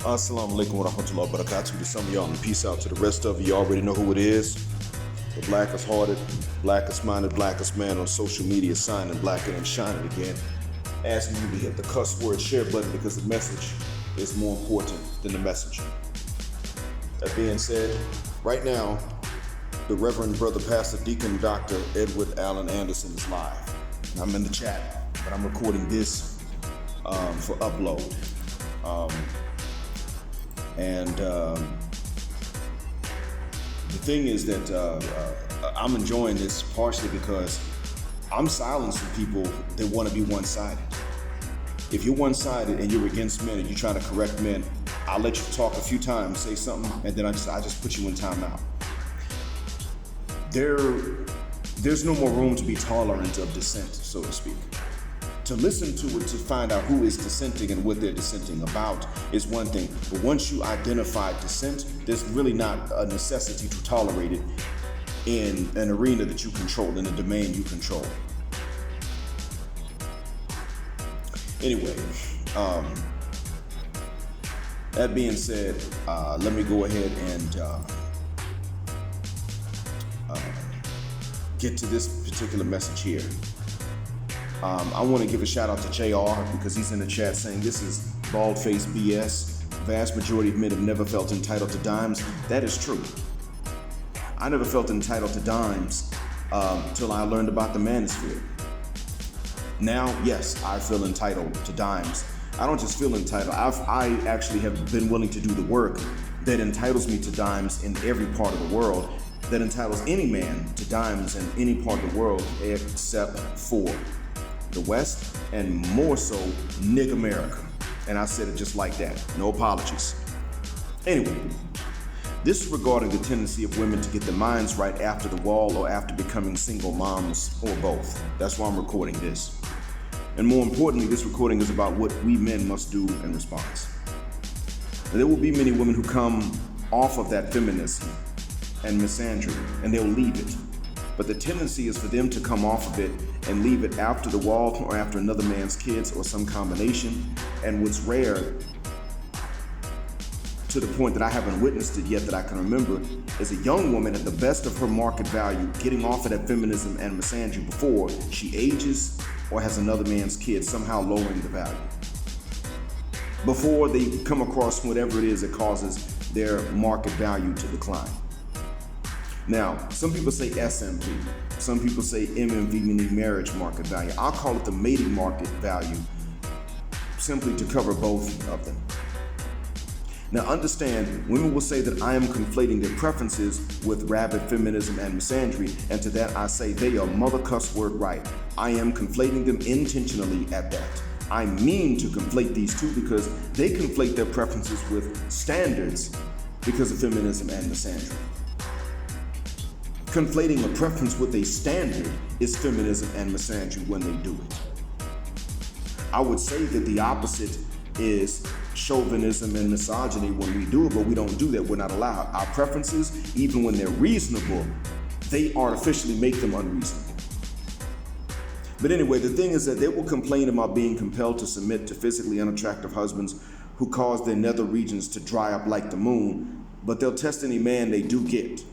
Assalamu alaikum wa rahmatullahi wa barakatuh to some of y'all, and peace out to the rest of you. You already know who it is. The blackest hearted, blackest minded, blackest man on social media, signing blacker and shining again. Asking you to hit the cuss word share button because the message is more important than the messenger. That being said, right now, the Reverend Brother Pastor Deacon Dr. Edward Allen Anderson is live. I'm in the chat, but I'm recording this for upload. The thing is that I'm enjoying this partially because I'm silencing people that want to be one-sided. If you're one-sided and you're against men and you're trying to correct men, I'll let you talk a few times, say something, and then I just put you in timeout. There's no more room to be tolerant of dissent, so to speak. To listen to it, to find out who is dissenting and what they're dissenting about is one thing. But once you identify dissent, there's really not a necessity to tolerate it in an arena that you control, in a domain you control. Anyway, that being said, let me go ahead and get to this particular message here. I want to give a shout out to JR because he's in the chat saying this is bald-faced BS. Vast majority of men have never felt entitled to dimes. That is true. I never felt entitled to dimes till I learned about the manosphere. Now, yes, I feel entitled to dimes. I don't just feel entitled. I actually have been willing to do the work that entitles me to dimes in every part of the world, that entitles any man to dimes in any part of the world except for the West, and more so, Nig America. And I said it just like that. No apologies. Anyway, this is regarding the tendency of women to get their minds right after the wall or after becoming single moms or both. That's why I'm recording this. And more importantly, this recording is about what we men must do in response. There will be many women who come off of that feminism and misandry, and they'll leave it. But the tendency is for them to come off of it and leave it after the wall or after another man's kids or some combination. And what's rare, to the point that I haven't witnessed it yet that I can remember, is a young woman at the best of her market value getting off of that feminism and misandry before she ages or has another man's kids, somehow lowering the value. Before they come across whatever it is that causes their market value to decline. Now, some people say SMP, some people say MMV, meaning marriage market value. I'll call it the mating market value, simply to cover both of them. Now understand, women will say that I am conflating their preferences with rabid feminism and misandry, and to that I say they are mother cuss word right. I am conflating them intentionally at that. I mean to conflate these two because they conflate their preferences with standards because of feminism and misandry. Conflating a preference with a standard is feminism and misandry when they do it. I would say that the opposite is chauvinism and misogyny when we do it, but we don't do that. We're not allowed. Our preferences, even when they're reasonable, they artificially make them unreasonable. But anyway, the thing is that they will complain about being compelled to submit to physically unattractive husbands who cause their nether regions to dry up like the moon, but they'll test any man they do get.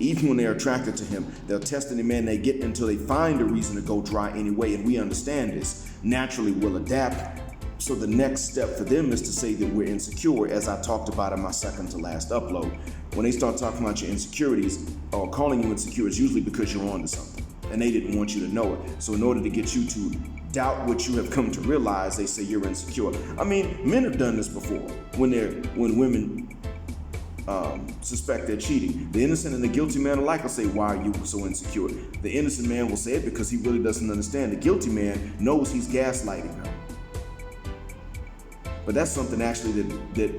Even when they're attracted to him, they'll test any man they get until they find a reason to go dry anyway, and we understand this. Naturally, we'll adapt. So the next step for them is to say that we're insecure, as I talked about in my second to last upload. When they start talking about your insecurities or calling you insecure, it's usually because you're onto something, and they didn't want you to know it. So in order to get you to doubt what you have come to realize, they say you're insecure. I mean, men have done this before when women suspect they're cheating. The innocent and the guilty man alike will say, why are you so insecure? The innocent man will say it because he really doesn't understand. The guilty man knows he's gaslighting her. But that's something actually that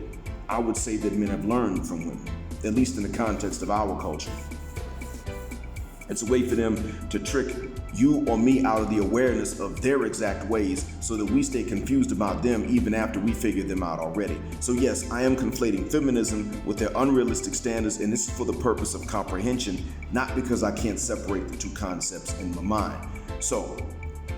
I would say that men have learned from women, at least in the context of our culture. It's a way for them to trick you or me out of the awareness of their exact ways so that we stay confused about them even after we figure them out already. So yes, I am conflating feminism with their unrealistic standards, and this is for the purpose of comprehension, not because I can't separate the two concepts in my mind. So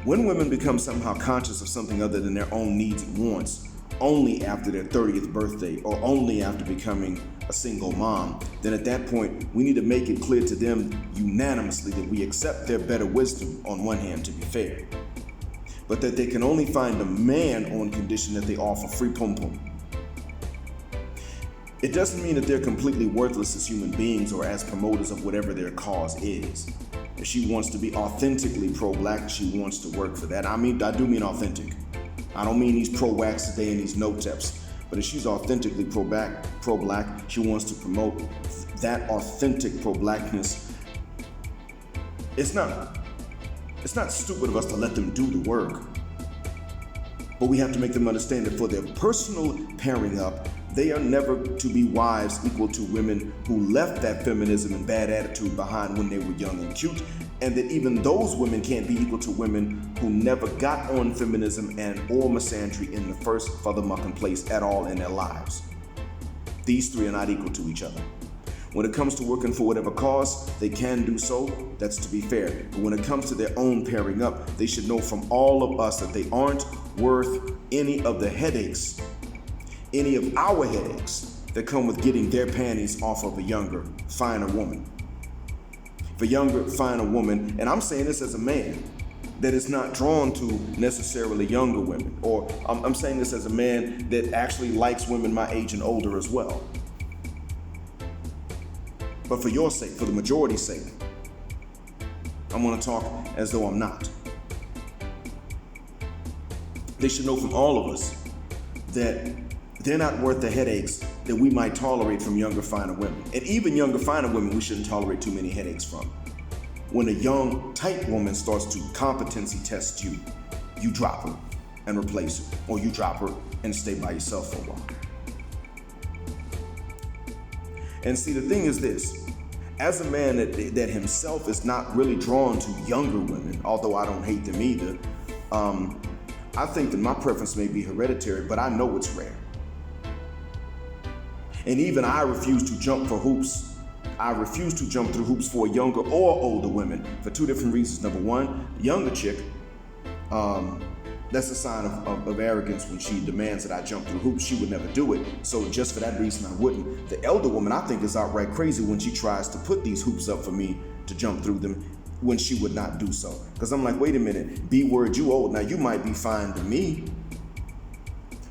when women become somehow conscious of something other than their own needs and wants, only after their 30th birthday or only after becoming a single mom, then at that point, we need to make it clear to them unanimously that we accept their better wisdom on one hand, to be fair, but that they can only find a man on condition that they offer free pom-pom. It doesn't mean that they're completely worthless as human beings or as promoters of whatever their cause is. If she wants to be authentically pro-black, she wants to work for that. I do mean authentic. I don't mean these pro-wax today and these no-teps. But if she's authentically pro-black, she wants to promote that authentic pro-blackness. It's not stupid of us to let them do the work. But we have to make them understand that for their personal pairing up, they are never to be wives equal to women who left that feminism and bad attitude behind when they were young and cute, and that even those women can't be equal to women who never got on feminism and or misandry in the first furthermucking place at all in their lives. These three are not equal to each other. When it comes to working for whatever cause, they can do so, that's to be fair. But when it comes to their own pairing up, they should know from all of us that they aren't worth any of the headaches, any of our headaches that come with getting their panties off of a younger, finer woman. If a younger, finer woman, and I'm saying this as a man, that is not drawn to necessarily younger women, or I'm saying this as a man that actually likes women my age and older as well. But for your sake, for the majority's sake, I'm gonna talk as though I'm not. They should know from all of us that they're not worth the headaches that we might tolerate from younger, finer women. And even younger, finer women, we shouldn't tolerate too many headaches from. When a young, tight woman starts to competency test you, you drop her and replace her, or you drop her and stay by yourself for a while. And see, the thing is this, as a man that himself is not really drawn to younger women, although I don't hate them either, I think that my preference may be hereditary, but I know it's rare. And even I refuse to jump for hoops. I refuse to jump through hoops for younger or older women for two different reasons. Number one, younger chick, that's a sign of arrogance when she demands that I jump through hoops. She would never do it. So just for that reason, I wouldn't. The elder woman, I think, is outright crazy when she tries to put these hoops up for me to jump through them when she would not do so. Because I'm like, wait a minute, B-word, you old. Now, you might be fine to me,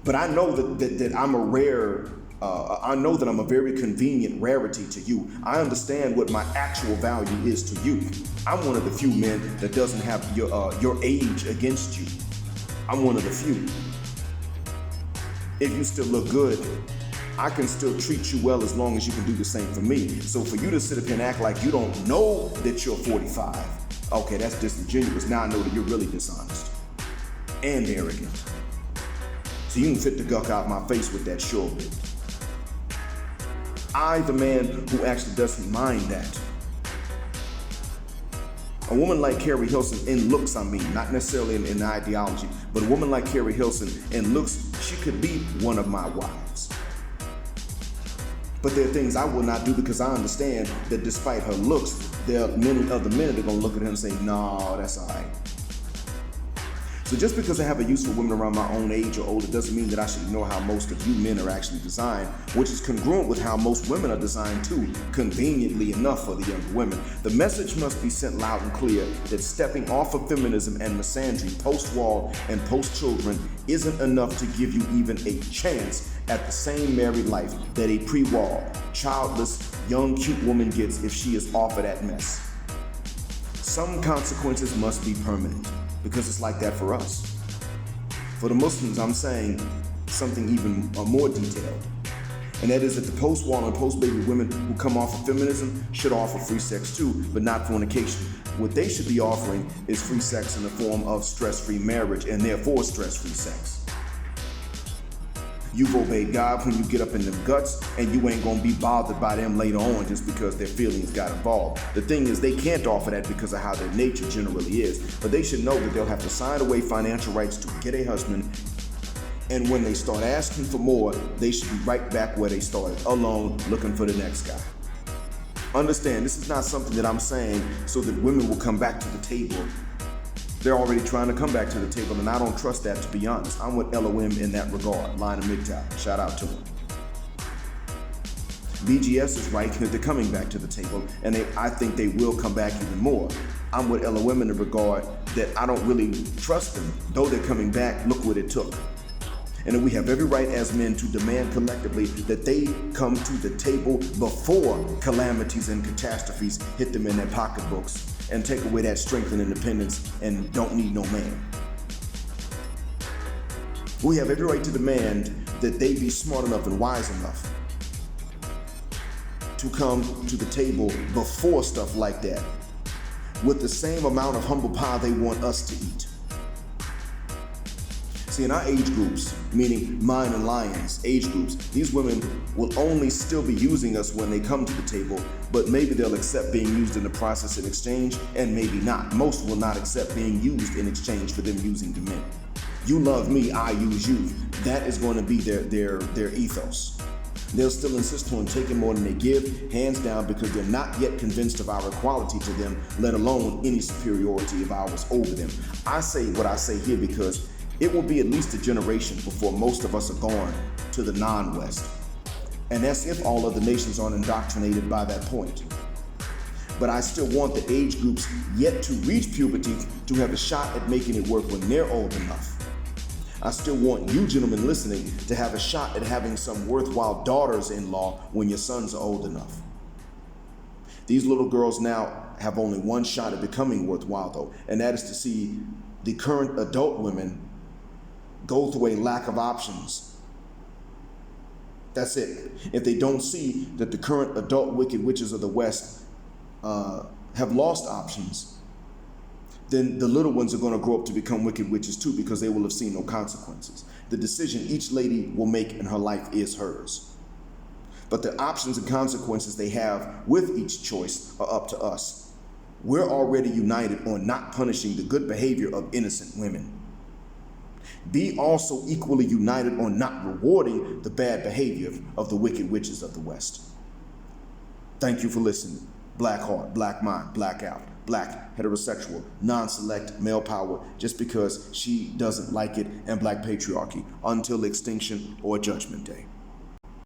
but I know that I'm a rare, I know that I'm a very convenient rarity to you. I understand what my actual value is to you. I'm one of the few men that doesn't have your age against you. I'm one of the few. If you still look good, I can still treat you well as long as you can do the same for me. So for you to sit up here and act like you don't know that you're 45, okay, that's disingenuous. Now I know that you're really dishonest and arrogant. So you can fit the guck out my face with that sure bit. I, the man who actually doesn't mind that. A woman like Carrie Hilson, in looks, I mean, not necessarily in ideology, but a woman like Carrie Hilson, in looks, she could be one of my wives. But there are things I will not do because I understand that despite her looks, there are many other men that are gonna look at her and say, no, that's all right. So just because I have a use for women around my own age or older doesn't mean that I should ignore how most of you men are actually designed, which is congruent with how most women are designed too, conveniently enough for the younger women. The message must be sent loud and clear that stepping off of feminism and misandry post-wall and post-children isn't enough to give you even a chance at the same married life that a pre-wall, childless, young, cute woman gets if she is off of that mess. Some consequences must be permanent, because it's like that for us. For the Muslims, I'm saying something even more detailed. And that is that the post-wall and post-baby women who come off of feminism should offer free sex too, but not fornication. What they should be offering is free sex in the form of stress-free marriage and therefore stress-free sex. You've obeyed God when you get up in them guts, and you ain't gonna be bothered by them later on just because their feelings got involved. The thing is, they can't offer that because of how their nature generally is, but they should know that they'll have to sign away financial rights to get a husband, and when they start asking for more, they should be right back where they started, alone, looking for the next guy. Understand, this is not something that I'm saying so that women will come back to the table They're already trying to come back to the table, and I don't trust that, to be honest. I'm with LOM in that regard. Line of MGTOW. Shout out to them. BGS is right that they're coming back to the table, and I think they will come back even more. I'm with LOM in the regard that I don't really trust them. Though they're coming back, look what it took. And we have every right as men to demand collectively that they come to the table before calamities and catastrophes hit them in their pocketbooks and take away that strength and independence and don't need no man. We have every right to demand that they be smart enough and wise enough to come to the table before stuff like that with the same amount of humble pie they want us to eat. See, in our age groups, meaning mine and Lion's age groups, these women will only still be using us when they come to the table, but maybe they'll accept being used in the process in exchange, and maybe not. Most will not accept being used in exchange for them using the men. You love me, I use you. That is going to be their ethos. They'll still insist on taking more than they give, hands down, because they're not yet convinced of our equality to them, let alone any superiority of ours over them. I say what I say here because it will be at least a generation before most of us are gone to the non-West. And that's if all other nations aren't indoctrinated by that point. But I still want the age groups yet to reach puberty to have a shot at making it work when they're old enough. I still want you gentlemen listening to have a shot at having some worthwhile daughters-in-law when your sons are old enough. These little girls now have only one shot at becoming worthwhile though, and that is to see the current adult women go through a lack of options. That's it. If they don't see that the current adult wicked witches of the West have lost options, then the little ones are going to grow up to become wicked witches too, because they will have seen no consequences. The decision each lady will make in her life is hers. But the options and consequences they have with each choice are up to us. We're already united on not punishing the good behavior of innocent women. Be also equally united on not rewarding the bad behavior of the wicked witches of the West. Thank you for listening. Black heart, black mind, blackout, black, heterosexual, non-select, male power, just because she doesn't like it, and black patriarchy, until extinction or judgment day.